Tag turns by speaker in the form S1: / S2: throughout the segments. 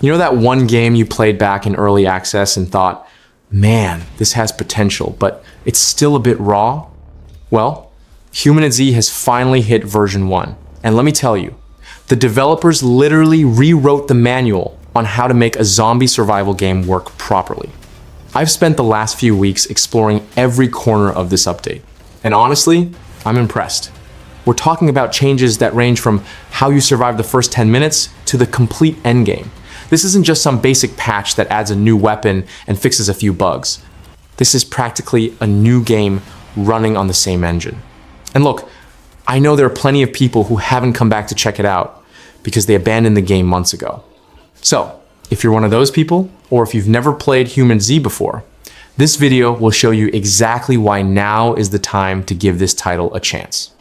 S1: You know that one game you played back in early access and thought, man, this has potential, but it's still a bit raw? Well, HumanitZ has finally hit version 1. And let me tell you, the developers literally rewrote the manual on how to make a zombie survival game work properly. I've spent the last few weeks exploring every corner of this update. And honestly, I'm impressed. We're talking about changes that range from how you survive the first 10 minutes to the complete endgame. This isn't just some basic patch that adds a new weapon and fixes a few bugs. This is practically a new game running on the same engine. And look, I know there are plenty of people who haven't come back to check it out because they abandoned the game months ago. So, if you're one of those people, or if you've never played HumanitZ before, this video will show you exactly why now is the time to give this title a chance.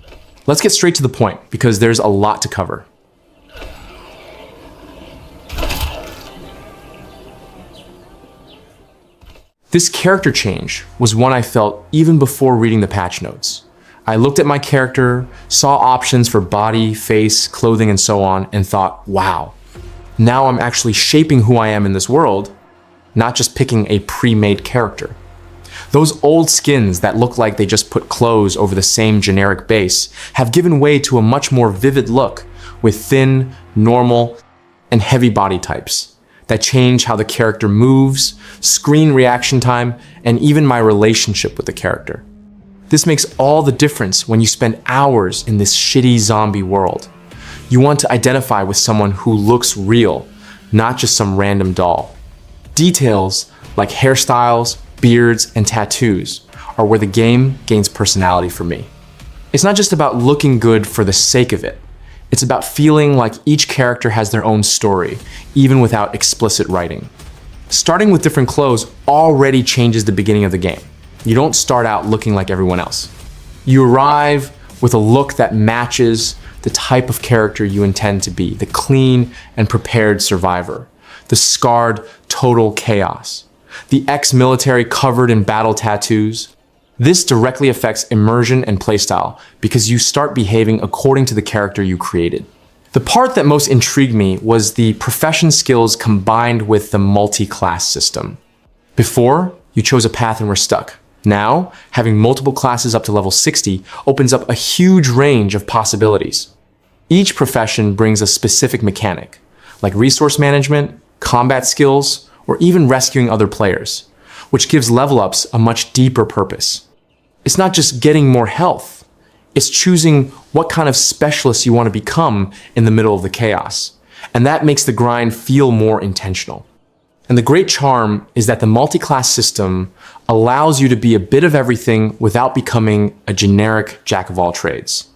S1: Let's get straight to the point because there's a lot to cover. This character change was one I felt even before reading the patch notes. I looked at my character, saw options for body, face, clothing, and so on, and thought, wow, now I'm actually shaping who I am in this world, not just picking a pre-made character. Those old skins that look like they just put clothes over the same generic base have given way to a much more vivid look with thin, normal, and heavy body types that change how the character moves, screen reaction time, and even my relationship with the character. This makes all the difference when you spend hours in this shitty zombie world. You want to identify with someone who looks real, not just some random doll. Details like hairstyles, beards, and tattoos are where the game gains personality for me. It's not just about looking good for the sake of it. It's about feeling like each character has their own story, even without explicit writing. Starting with different clothes already changes the beginning of the game. You don't start out looking like everyone else. You arrive with a look that matches the type of character you intend to be, the clean and prepared survivor, the scarred total chaos, the ex-military covered in battle tattoos. This directly affects immersion and playstyle because you start behaving according to the character you created. The part that most intrigued me was the profession skills combined with the multi-class system. Before, you chose a path and were stuck. Now, having multiple classes up to level 60 opens up a huge range of possibilities. Each profession brings a specific mechanic, like resource management, combat skills, or even rescuing other players, which gives level ups a much deeper purpose. It's not just getting more health, it's choosing what kind of specialist you want to become in the middle of the chaos. And that makes the grind feel more intentional. And the great charm is that the multi-class system allows you to be a bit of everything without becoming a generic jack of all trades.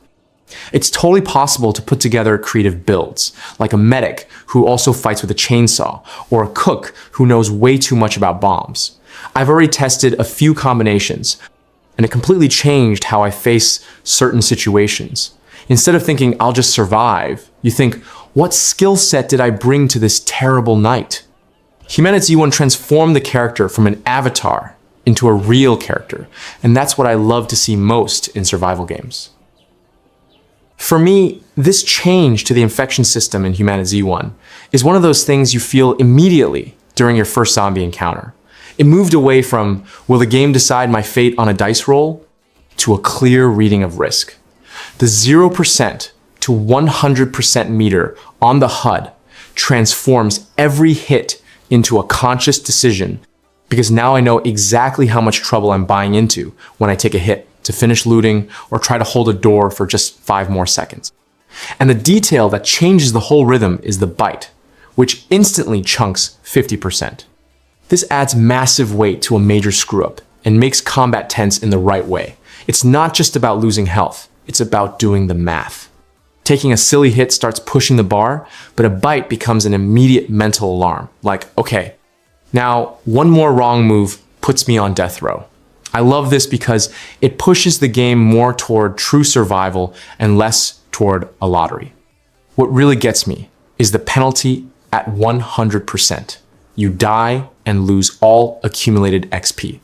S1: It's totally possible to put together creative builds, like a medic who also fights with a chainsaw, or a cook who knows way too much about bombs. I've already tested a few combinations, and it completely changed how I face certain situations. Instead of thinking, I'll just survive, you think, what skill set did I bring to this terrible night? HumanitZ transformed the character from an avatar into a real character, and that's what I love to see most in survival games. For me, this change to the infection system in HumanitZ is one of those things you feel immediately during your first zombie encounter. It moved away from, will the game decide my fate on a dice roll, to a clear reading of risk. The 0% to 100% meter on the HUD transforms every hit into a conscious decision because now I know exactly how much trouble I'm buying into when I take a hit to finish looting or try to hold a door for just 5 more seconds. And the detail that changes the whole rhythm is the bite, which instantly chunks 50%. This adds massive weight to a major screw-up and makes combat tense in the right way. It's not just about losing health, it's about doing the math. Taking a silly hit starts pushing the bar, but a bite becomes an immediate mental alarm, like, okay, now one more wrong move puts me on death row. I love this because it pushes the game more toward true survival and less toward a lottery. What really gets me is the penalty at 100%. You die and lose all accumulated XP.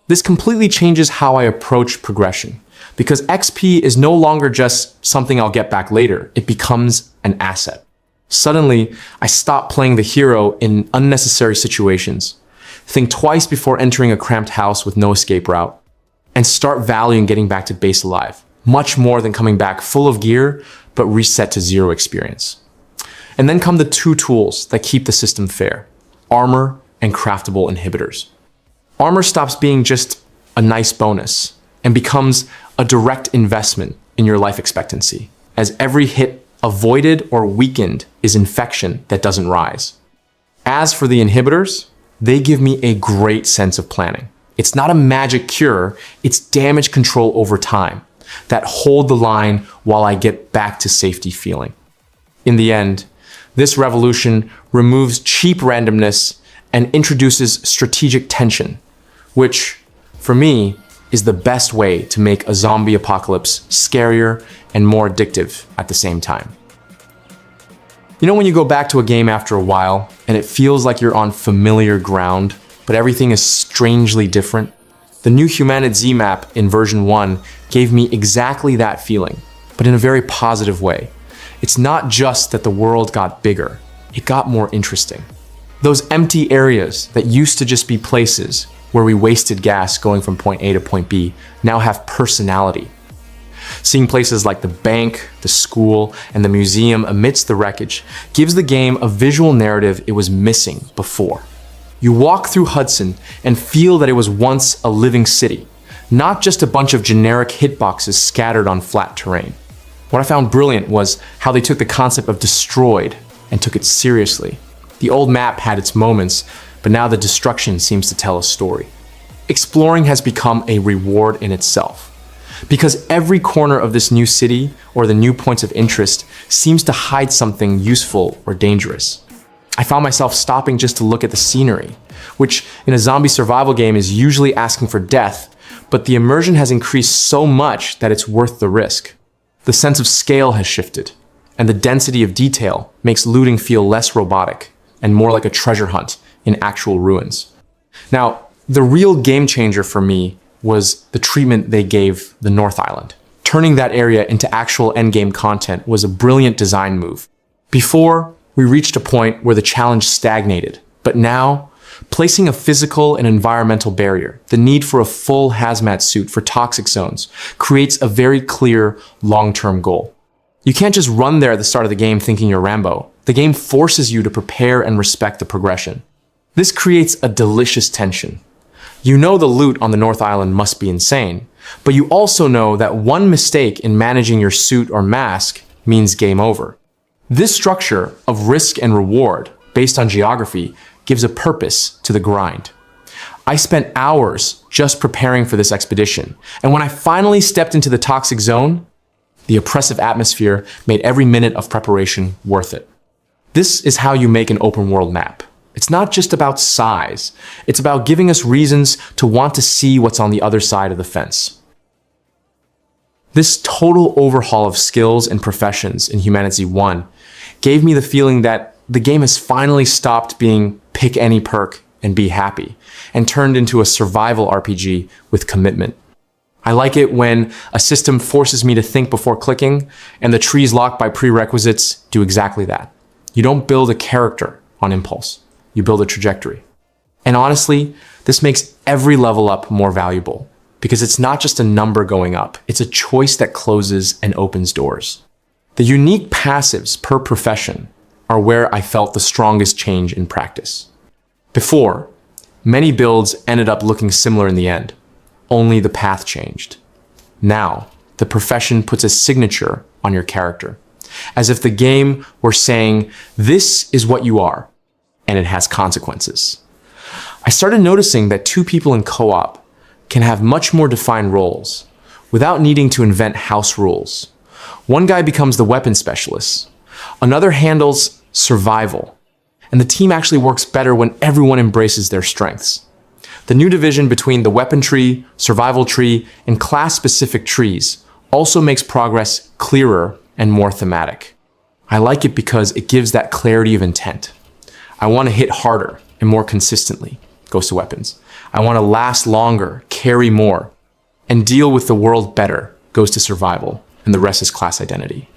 S1: This completely changes how I approach progression, because XP is no longer just something I'll get back later. It becomes an asset. Suddenly, I stop playing the hero in unnecessary situations, think twice before entering a cramped house with no escape route, and start valuing getting back to base alive, much more than coming back full of gear, but reset to zero experience. And then come the two tools that keep the system fair: armor and craftable inhibitors. Armor stops being just a nice bonus and becomes a direct investment in your life expectancy, as every hit avoided or weakened is infection that doesn't rise. As for the inhibitors, they give me a great sense of planning. It's not a magic cure, it's damage control over time that hold the line while I get back to safety feeling. In the end, this revolution removes cheap randomness and introduces strategic tension, which, for me, is the best way to make a zombie apocalypse scarier and more addictive at the same time. You know when you go back to a game after a while and it feels like you're on familiar ground, but everything is strangely different? The new HumanitZ map in version 1 gave me exactly that feeling, but in a very positive way. It's not just that the world got bigger, it got more interesting. Those empty areas that used to just be places where we wasted gas going from point A to point B now have personality. Seeing places like the bank, the school, and the museum amidst the wreckage gives the game a visual narrative it was missing before. You walk through Hudson and feel that it was once a living city, not just a bunch of generic hitboxes scattered on flat terrain. What I found brilliant was how they took the concept of destroyed and took it seriously. The old map had its moments, but now the destruction seems to tell a story. Exploring has become a reward in itself, because every corner of this new city or the new points of interest seems to hide something useful or dangerous. I found myself stopping just to look at the scenery, which in a zombie survival game is usually asking for death, but the immersion has increased so much that it's worth the risk. The sense of scale has shifted, and the density of detail makes looting feel less robotic and more like a treasure hunt in actual ruins. Now, the real game changer for me was the treatment they gave the North Island. Turning that area into actual endgame content was a brilliant design move. Before, we reached a point where the challenge stagnated, but now, placing a physical and environmental barrier, the need for a full hazmat suit for toxic zones, creates a very clear long-term goal. You can't just run there at the start of the game thinking you're Rambo. The game forces you to prepare and respect the progression. This creates a delicious tension. You know the loot on the North Island must be insane, but you also know that one mistake in managing your suit or mask means game over. This structure of risk and reward, based on geography, gives a purpose to the grind. I spent hours just preparing for this expedition, and when I finally stepped into the toxic zone, the oppressive atmosphere made every minute of preparation worth it. This is how you make an open world map. It's not just about size, it's about giving us reasons to want to see what's on the other side of the fence. This total overhaul of skills and professions in HumanitZ 1 gave me the feeling that the game has finally stopped being pick any perk and be happy, and turned into a survival RPG with commitment. I like it when a system forces me to think before clicking, and the trees locked by prerequisites do exactly that. You don't build a character on impulse, you build a trajectory. And honestly, this makes every level up more valuable, because it's not just a number going up, it's a choice that closes and opens doors. The unique passives per profession are where I felt the strongest change in practice. Before, many builds ended up looking similar in the end, only the path changed. Now, the profession puts a signature on your character, as if the game were saying, this is what you are, and it has consequences. I started noticing that two people in co-op can have much more defined roles without needing to invent house rules. One guy becomes the weapon specialist, another handles survival, and the team actually works better when everyone embraces their strengths. The new division between the weapon tree, survival tree, and class-specific trees also makes progress clearer and more thematic. I like it because it gives that clarity of intent. I want to hit harder and more consistently, goes to weapons. I want to last longer, carry more, and deal with the world better, goes to survival, and the rest is class identity.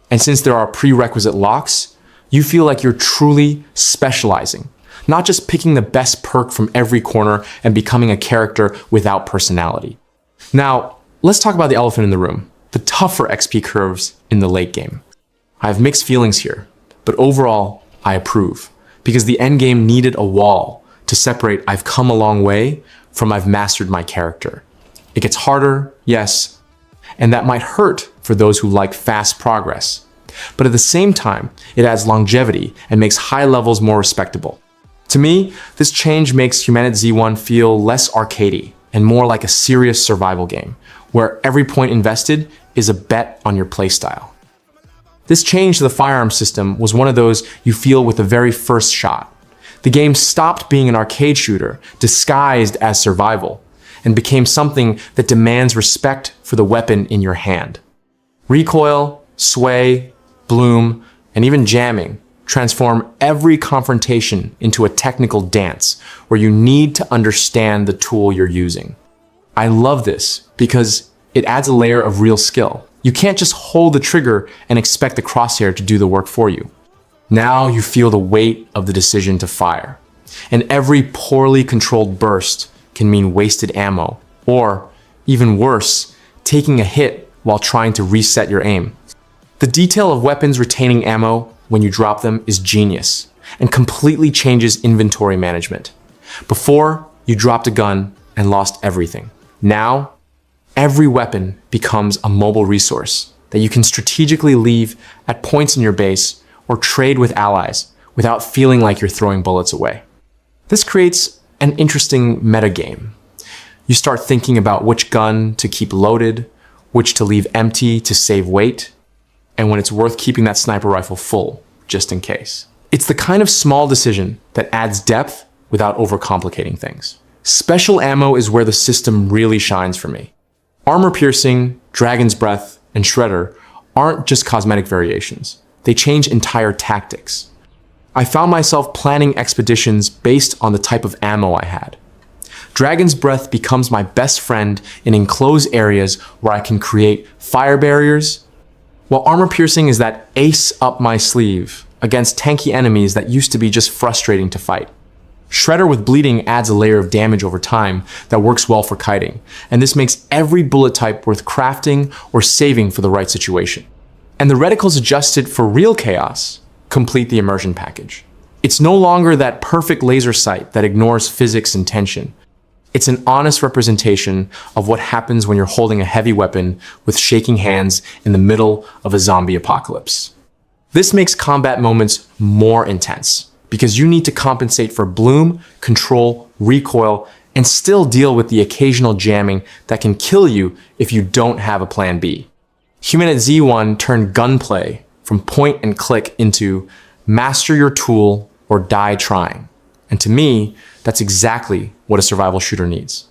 S1: And since there are prerequisite locks, You feel like you're truly specializing, not just picking the best perk from every corner and becoming a character without personality. Now, let's talk about the elephant in the room, the tougher XP curves in the late game. I have mixed feelings here, but overall, I approve, because the endgame needed a wall to separate I've come a long way from I've mastered my character. It gets harder, yes, and that might hurt for those who like fast progress. But at the same time, it adds longevity and makes high levels more respectable. To me, this change makes HumanitZ 1 feel less arcadey and more like a serious survival game, where every point invested is a bet on your playstyle. This change to the firearm system was one of those you feel with the very first shot. The game stopped being an arcade shooter disguised as survival and became something that demands respect for the weapon in your hand. Recoil, sway, bloom, and even jamming transform every confrontation into a technical dance where you need to understand the tool you're using. I love this because it adds a layer of real skill. You can't just hold the trigger and expect the crosshair to do the work for you. Now you feel the weight of the decision to fire. And every poorly controlled burst can mean wasted ammo, or, even worse, taking a hit while trying to reset your aim. The detail of weapons retaining ammo when you drop them is genius, and completely changes inventory management. Before, you dropped a gun and lost everything. Now, every weapon becomes a mobile resource that you can strategically leave at points in your base or trade with allies without feeling like you're throwing bullets away. This creates an interesting metagame. You start thinking about which gun to keep loaded, which to leave empty to save weight, and when it's worth keeping that sniper rifle full, just in case. It's the kind of small decision that adds depth without overcomplicating things. Special ammo is where the system really shines for me. Armor piercing, Dragon's Breath, and Shredder aren't just cosmetic variations. They change entire tactics. I found myself planning expeditions based on the type of ammo I had. Dragon's Breath becomes my best friend in enclosed areas where I can create fire barriers, while Armor Piercing is that ace up my sleeve against tanky enemies that used to be just frustrating to fight. Shredder with Bleeding adds a layer of damage over time that works well for kiting, and this makes every bullet type worth crafting or saving for the right situation. And the reticles adjusted for real chaos complete the immersion package. It's no longer that perfect laser sight that ignores physics and tension. It's an honest representation of what happens when you're holding a heavy weapon with shaking hands in the middle of a zombie apocalypse. This makes combat moments more intense because you need to compensate for bloom, control, recoil, and still deal with the occasional jamming that can kill you if you don't have a plan B. HumanitZ 1 turned gunplay from point and click into master your tool or die trying. And to me, that's exactly what a survival shooter needs.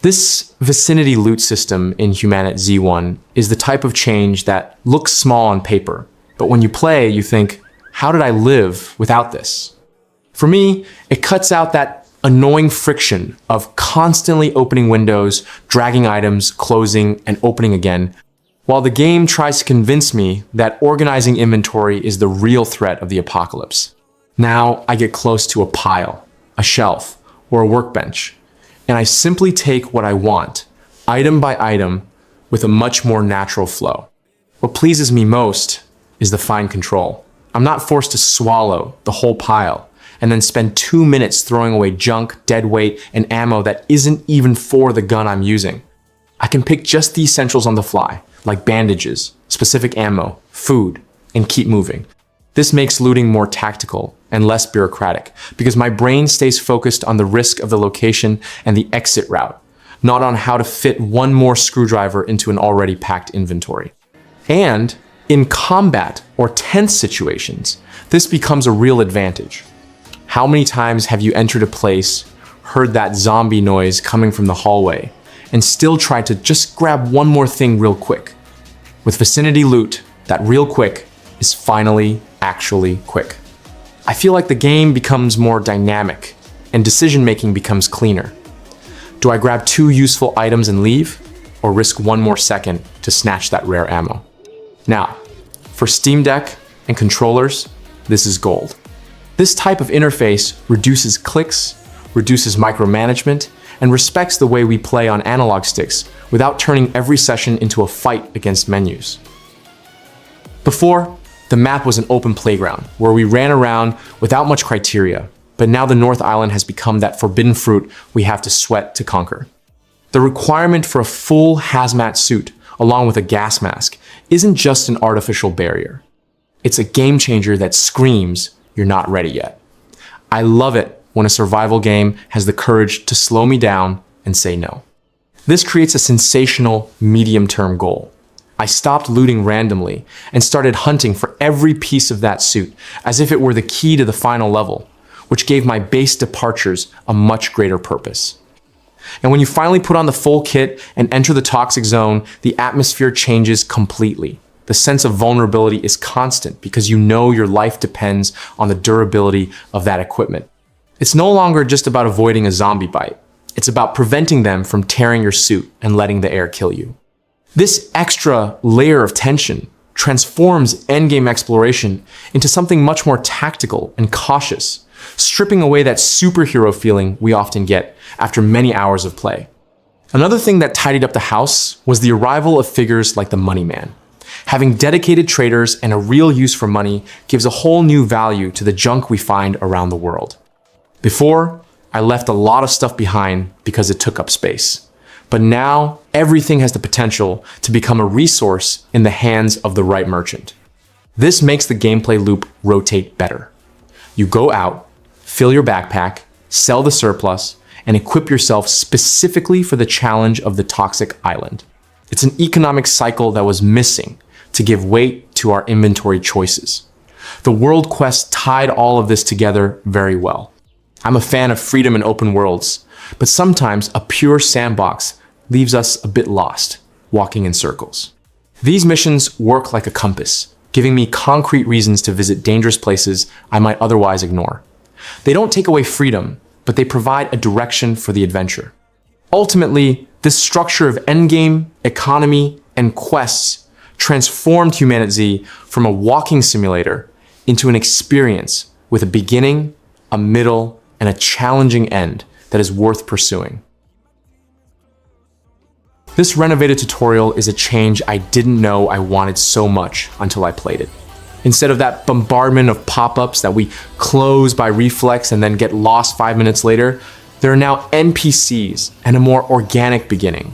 S1: This vicinity loot system in HumanitZ 1 is the type of change that looks small on paper, but when you play, you think, how did I live without this? For me, it cuts out that annoying friction of constantly opening windows, dragging items, closing, and opening again, while the game tries to convince me that organizing inventory is the real threat of the apocalypse. Now I get close to a pile, a shelf, or a workbench, and I simply take what I want, item by item, with a much more natural flow. What pleases me most is the fine control. I'm not forced to swallow the whole pile and then spend 2 minutes throwing away junk, dead weight, and ammo that isn't even for the gun I'm using. I can pick just the essentials on the fly, like bandages, specific ammo, food, and keep moving. This makes looting more tactical and less bureaucratic because my brain stays focused on the risk of the location and the exit route, not on how to fit one more screwdriver into an already packed inventory. And in combat or tense situations, this becomes a real advantage. How many times have you entered a place, heard that zombie noise coming from the hallway, and still tried to just grab one more thing real quick? With vicinity loot, that real quick is finally actually quick. I feel like the game becomes more dynamic and decision-making becomes cleaner. Do I grab 2 useful items and leave, or risk 1 more second to snatch that rare ammo? Now, for Steam Deck and controllers, this is gold. This type of interface reduces clicks, reduces micromanagement, and respects the way we play on analog sticks without turning every session into a fight against menus. Before, the map was an open playground where we ran around without much criteria, but now the North Island has become that forbidden fruit we have to sweat to conquer. The requirement for a full hazmat suit, along with a gas mask, isn't just an artificial barrier. It's a game changer that screams, you're not ready yet. I love it when a survival game has the courage to slow me down and say no. This creates a sensational medium-term goal. I stopped looting randomly and started hunting for every piece of that suit as if it were the key to the final level, which gave my base departures a much greater purpose. And when you finally put on the full kit and enter the toxic zone, the atmosphere changes completely. The sense of vulnerability is constant because you know your life depends on the durability of that equipment. It's no longer just about avoiding a zombie bite. It's about preventing them from tearing your suit and letting the air kill you. This extra layer of tension transforms endgame exploration into something much more tactical and cautious, stripping away that superhero feeling we often get after many hours of play. Another thing that tidied up the house was the arrival of figures like the Money Man. Having dedicated traders and a real use for money gives a whole new value to the junk we find around the world. Before, I left a lot of stuff behind because it took up space. But now, everything has the potential to become a resource in the hands of the right merchant. This makes the gameplay loop rotate better. You go out, fill your backpack, sell the surplus, and equip yourself specifically for the challenge of the toxic island. It's an economic cycle that was missing to give weight to our inventory choices. The World Quest tied all of this together very well. I'm a fan of freedom and open worlds, but sometimes a pure sandbox leaves us a bit lost, walking in circles. These missions work like a compass, giving me concrete reasons to visit dangerous places I might otherwise ignore. They don't take away freedom, but they provide a direction for the adventure. Ultimately, this structure of endgame, economy, and quests transformed HumanitZ from a walking simulator into an experience with a beginning, a middle, and a challenging end that is worth pursuing. This renovated tutorial is a change I didn't know I wanted so much until I played it. Instead of that bombardment of pop-ups that we close by reflex and then get lost 5 minutes later, there are now NPCs and a more organic beginning,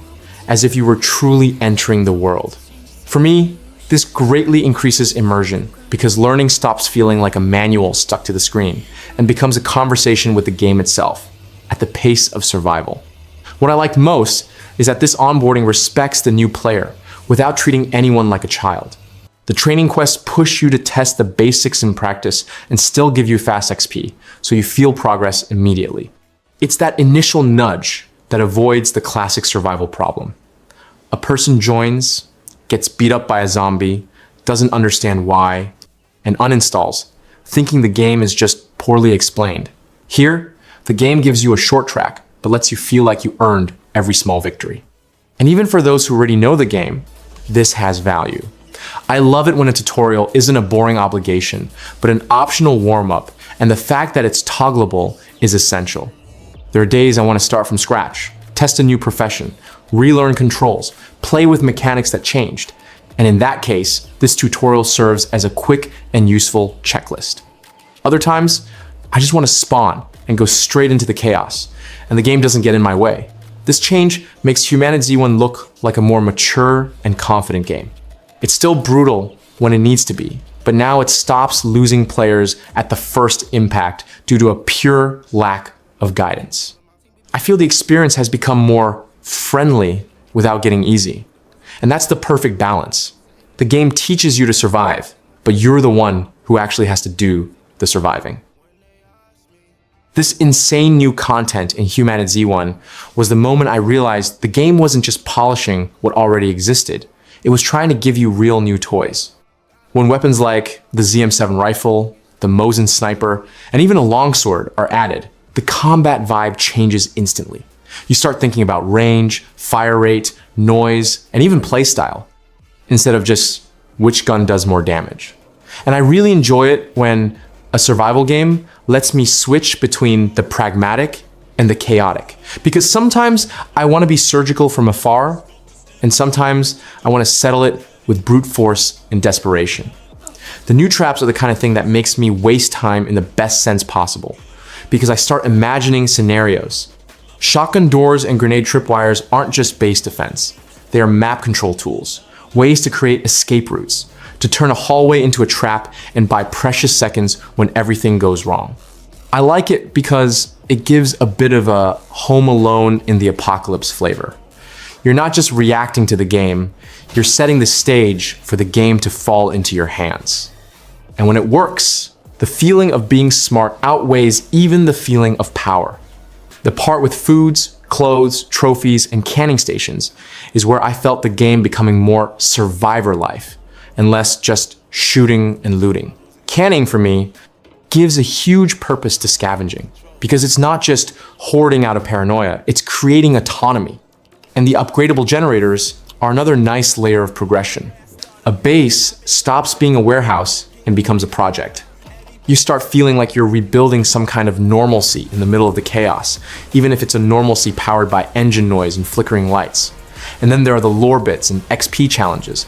S1: as if you were truly entering the world. For me, this greatly increases immersion because learning stops feeling like a manual stuck to the screen and becomes a conversation with the game itself, at the pace of survival. What I liked most is that this onboarding respects the new player without treating anyone like a child. The training quests push you to test the basics in practice and still give you fast XP, so you feel progress immediately. It's that initial nudge that avoids the classic survival problem. A person joins, gets beat up by a zombie, doesn't understand why, and uninstalls, thinking the game is just poorly explained. Here, the game gives you a short track, but lets you feel like you earned every small victory. And even for those who already know the game, this has value. I love it when a tutorial isn't a boring obligation, but an optional warm-up, and the fact that it's toggleable is essential. There are days I want to start from scratch, test a new profession, relearn controls, play with mechanics that changed. And in that case, this tutorial serves as a quick and useful checklist. Other times, I just want to spawn and go straight into the chaos, and the game doesn't get in my way. This change makes HumanitZ look like a more mature and confident game. It's still brutal when it needs to be, but now it stops losing players at the first impact due to a pure lack of guidance. I feel the experience has become more friendly without getting easy. And that's the perfect balance. The game teaches you to survive, but you're the one who actually has to do the surviving. This insane new content in HumanitZ was the moment I realized the game wasn't just polishing what already existed. It was trying to give you real new toys. When weapons like the ZM7 rifle, the Mosin sniper, and even a longsword are added, the combat vibe changes instantly. You start thinking about range, fire rate, noise, and even playstyle, instead of just which gun does more damage. And I really enjoy it when A survival game lets me switch between the pragmatic and the chaotic. Because sometimes I want to be surgical from afar, and sometimes I want to settle it with brute force and desperation. The new traps are the kind of thing that makes me waste time in the best sense possible, because I start imagining scenarios. Shotgun doors and grenade tripwires aren't just base defense. They are map control tools, ways to create escape routes, to turn a hallway into a trap and buy precious seconds when everything goes wrong. I like it because it gives a bit of a Home Alone in the apocalypse flavor. You're not just reacting to the game, you're setting the stage for the game to fall into your hands. And when it works, the feeling of being smart outweighs even the feeling of power. The part with foods, clothes, trophies, and canning stations is where I felt the game becoming more survivor life and less just shooting and looting. Canning, for me, gives a huge purpose to scavenging because it's not just hoarding out of paranoia, it's creating autonomy. And the upgradable generators are another nice layer of progression. A base stops being a warehouse and becomes a project. You start feeling like you're rebuilding some kind of normalcy in the middle of the chaos, even if it's a normalcy powered by engine noise and flickering lights. And then there are the lore bits and XP challenges,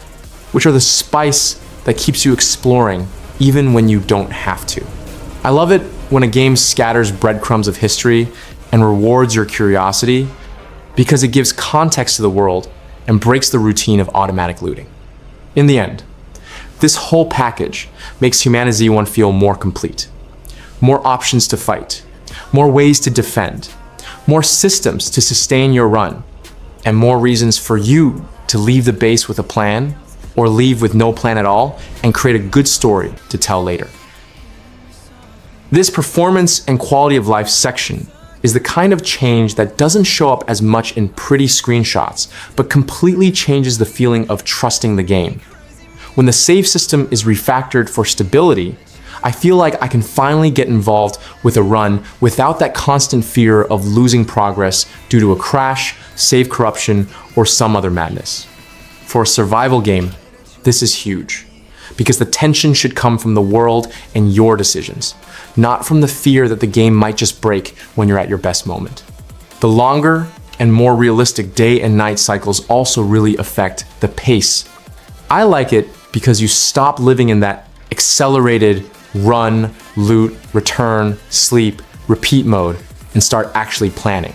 S1: which are the spice that keeps you exploring even when you don't have to. I love it when a game scatters breadcrumbs of history and rewards your curiosity because it gives context to the world and breaks the routine of automatic looting. In the end, this whole package makes HumanitZ 1 feel more complete. More options to fight, more ways to defend, more systems to sustain your run, and more reasons for you to leave the base with a plan or leave with no plan at all and create a good story to tell later. This performance and quality of life section is the kind of change that doesn't show up as much in pretty screenshots, but completely changes the feeling of trusting the game. When the save system is refactored for stability, I feel like I can finally get involved with a run without that constant fear of losing progress due to a crash, save corruption, or some other madness. For a survival game, this is huge, because the tension should come from the world and your decisions, not from the fear that the game might just break when you're at your best moment. The longer and more realistic day and night cycles also really affect the pace. I like it because you stop living in that accelerated run, loot, return, sleep, repeat mode and start actually planning.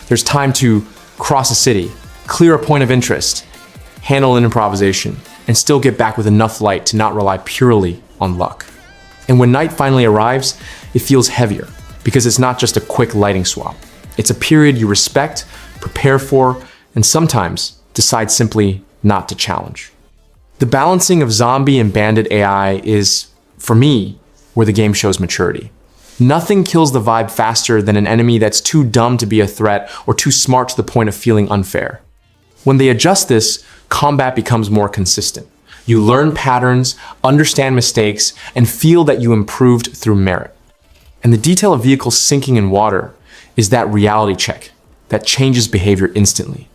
S1: There's time to cross a city, clear a point of interest, handle an improvisation, and still get back with enough light to not rely purely on luck. And when night finally arrives, it feels heavier because it's not just a quick lighting swap. It's a period you respect, prepare for, and sometimes decide simply not to challenge. The balancing of zombie and bandit AI is, for me, where the game shows maturity. Nothing kills the vibe faster than an enemy that's too dumb to be a threat or too smart to the point of feeling unfair. When they adjust this, combat becomes more consistent. You learn patterns, understand mistakes, and feel that you improved through merit. And the detail of vehicles sinking in water is that reality check that changes behavior instantly.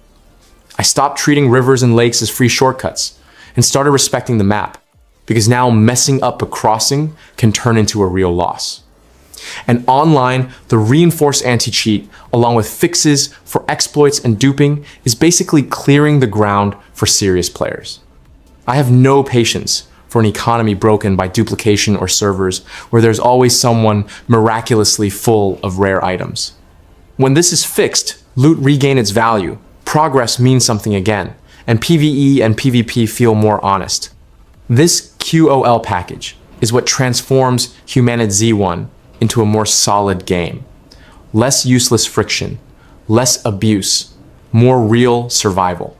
S1: I stopped treating rivers and lakes as free shortcuts and started respecting the map, because now messing up a crossing can turn into a real loss. And online, the reinforced anti-cheat, along with fixes for exploits and duping, is basically clearing the ground for serious players. I have no patience for an economy broken by duplication or servers where there's always someone miraculously full of rare items. When this is fixed, loot regain its value, progress means something again, and PvE and PvP feel more honest. This QOL package is what transforms HumanitZ 1 into a more solid game. Less useless friction, less abuse, more real survival.